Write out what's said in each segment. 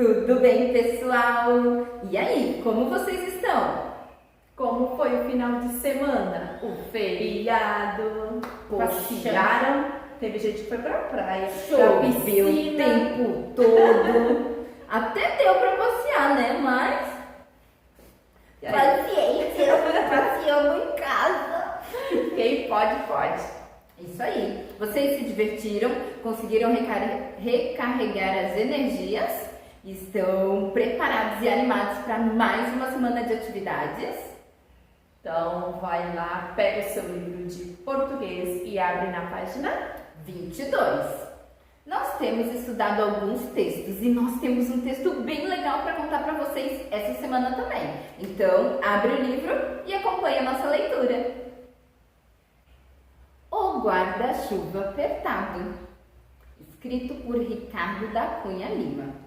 Tudo bem, pessoal? E aí, como vocês estão? Como foi o final de semana? O feriado? Passearam? Teve gente que foi pra praia, pra Choveu o piscina. tempo todo. Até deu pra passear, né? Mas E aí? paciência, passeamos em casa. Quem pode, pode. Isso aí. Vocês se divertiram? Conseguiram recarregar as energias? Estão preparados e animados para mais uma semana de atividades? Então vai lá, pega o seu livro de português e abre na página 22. Nós temos estudado alguns textos e nós temos um texto bem legal para contar para vocês essa semana também. Então, abre o livro e acompanhe a nossa leitura. O Guarda-Chuva Apertado, escrito por Ricardo da Cunha Lima.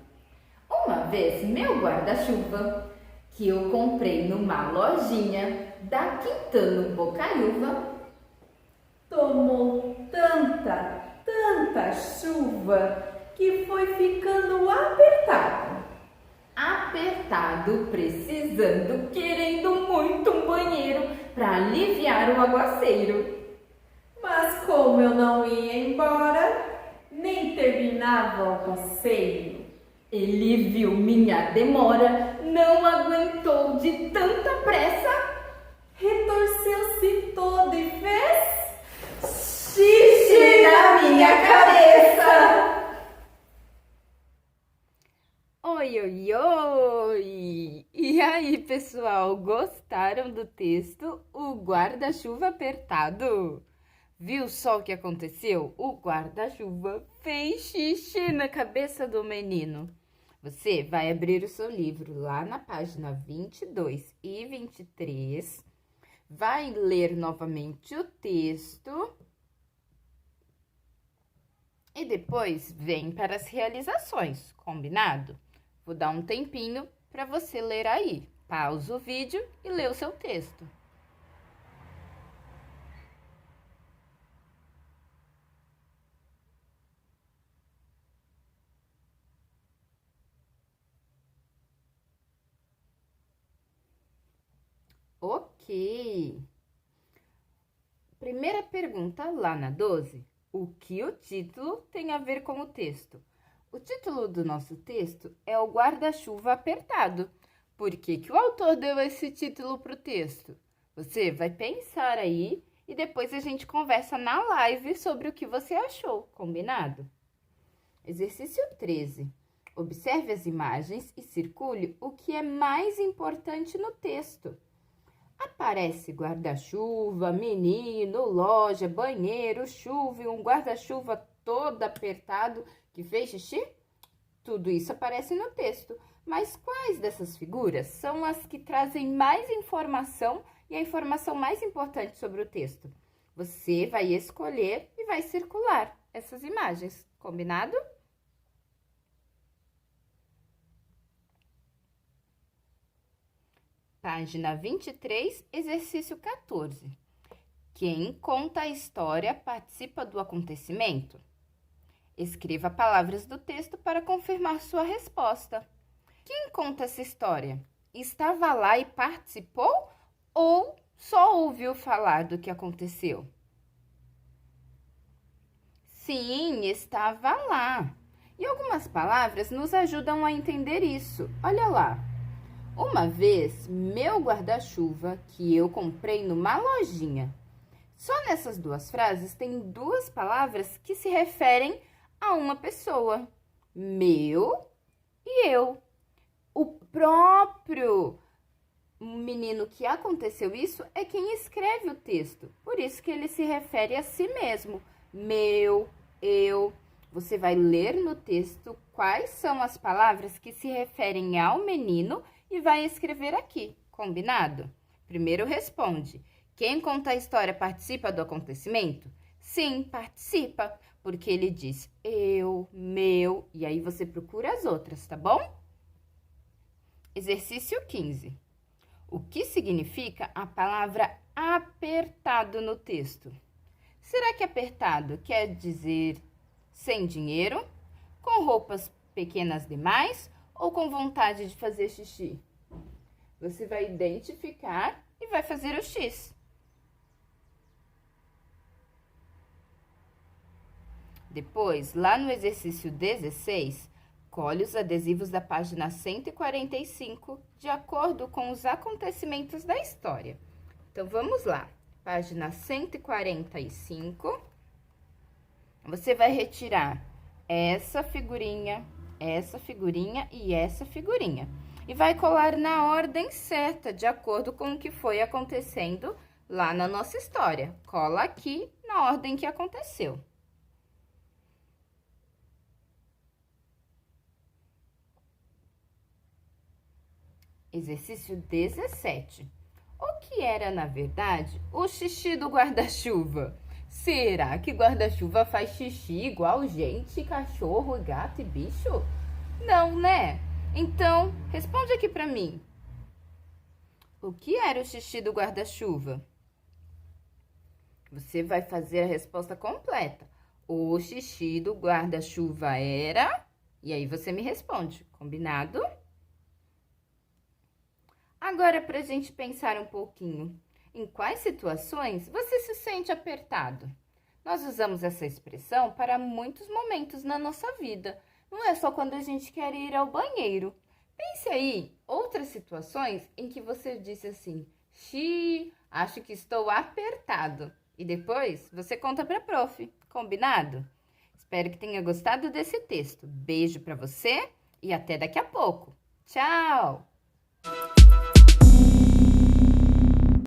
Uma vez, meu guarda-chuva, que eu comprei numa lojinha da Quintano Bocaiúva, tomou tanta chuva que foi ficando apertado. Apertado, precisando, querendo muito um banheiro para aliviar o aguaceiro. Mas como eu não ia embora, nem terminava o passeio. Ele viu minha demora, não aguentou de tanta pressa, Retorceu-se todo e fez xixi na minha cabeça. Oi, oi, oi! E aí, pessoal, gostaram do texto O Guarda-Chuva Apertado? Viu só o que aconteceu? O guarda-chuva fez xixi na cabeça do menino. Você vai abrir o seu livro lá na página 22 e 23, vai ler novamente o texto e depois vem para as realizações, combinado? Vou dar um tempinho para você ler aí. Pausa o vídeo e lê o seu texto. Ok. Primeira pergunta lá na 12. O que o título tem a ver com o texto? O título do nosso texto é O Guarda-Chuva Apertado. Por que o autor deu esse título para o texto? Você vai pensar aí e depois a gente conversa na live sobre o que você achou, combinado? Exercício 13. Observe as imagens e circule o que é mais importante no texto. Aparece guarda-chuva, menino, loja, banheiro, chuva e um guarda-chuva todo apertado que fez xixi? Tudo isso aparece no texto, mas quais dessas figuras são as que trazem mais informação e a informação mais importante sobre o texto? Você vai escolher e vai circular essas imagens, combinado? Página 23, exercício 14. Quem conta a história participa do acontecimento? Escreva palavras do texto para confirmar sua resposta. Quem conta essa história? Estava lá e participou ou só ouviu falar do que aconteceu? Sim, estava lá. E algumas palavras nos ajudam a entender isso. Olha lá. Uma vez, meu guarda-chuva, que eu comprei numa lojinha. Só nessas duas frases tem duas palavras que se referem a uma pessoa. Meu e eu. O próprio menino que aconteceu isso é quem escreve o texto. Por isso que ele se refere a si mesmo. Meu, eu. Você vai ler no texto quais são as palavras que se referem ao menino e vai escrever aqui, combinado? Primeiro responde. Quem conta a história participa do acontecimento? Sim, participa, porque ele diz eu, meu, e aí você procura as outras, tá bom? Exercício 15. O que significa a palavra apertado no texto? Será que apertado quer dizer sem dinheiro, com roupas pequenas demais ou com vontade de fazer xixi? Você vai identificar e vai fazer o X. Depois, lá no exercício 16, colhe os adesivos da página 145, de acordo com os acontecimentos da história. Então, vamos lá. Página 145. Você vai retirar essa figurinha e essa figurinha. E vai colar na ordem certa, de acordo com o que foi acontecendo lá na nossa história. Cola aqui na ordem que aconteceu. Exercício 17. O que era, na verdade, o xixi do guarda-chuva? Será que guarda-chuva faz xixi igual gente, cachorro, gato e bicho? Não, né? Então, responde aqui pra mim. O que era o xixi do guarda-chuva? Você vai fazer a resposta completa. O xixi do guarda-chuva era... E aí você me responde, combinado? Agora, pra gente pensar um pouquinho. Em quais situações você se sente apertado? Nós usamos essa expressão para muitos momentos na nossa vida. Não é só quando a gente quer ir ao banheiro. Pense aí, outras situações em que você disse assim, xiii, acho que estou apertado. E depois você conta para a prof, combinado? Espero que tenha gostado desse texto. Beijo para você e até daqui a pouco. Tchau!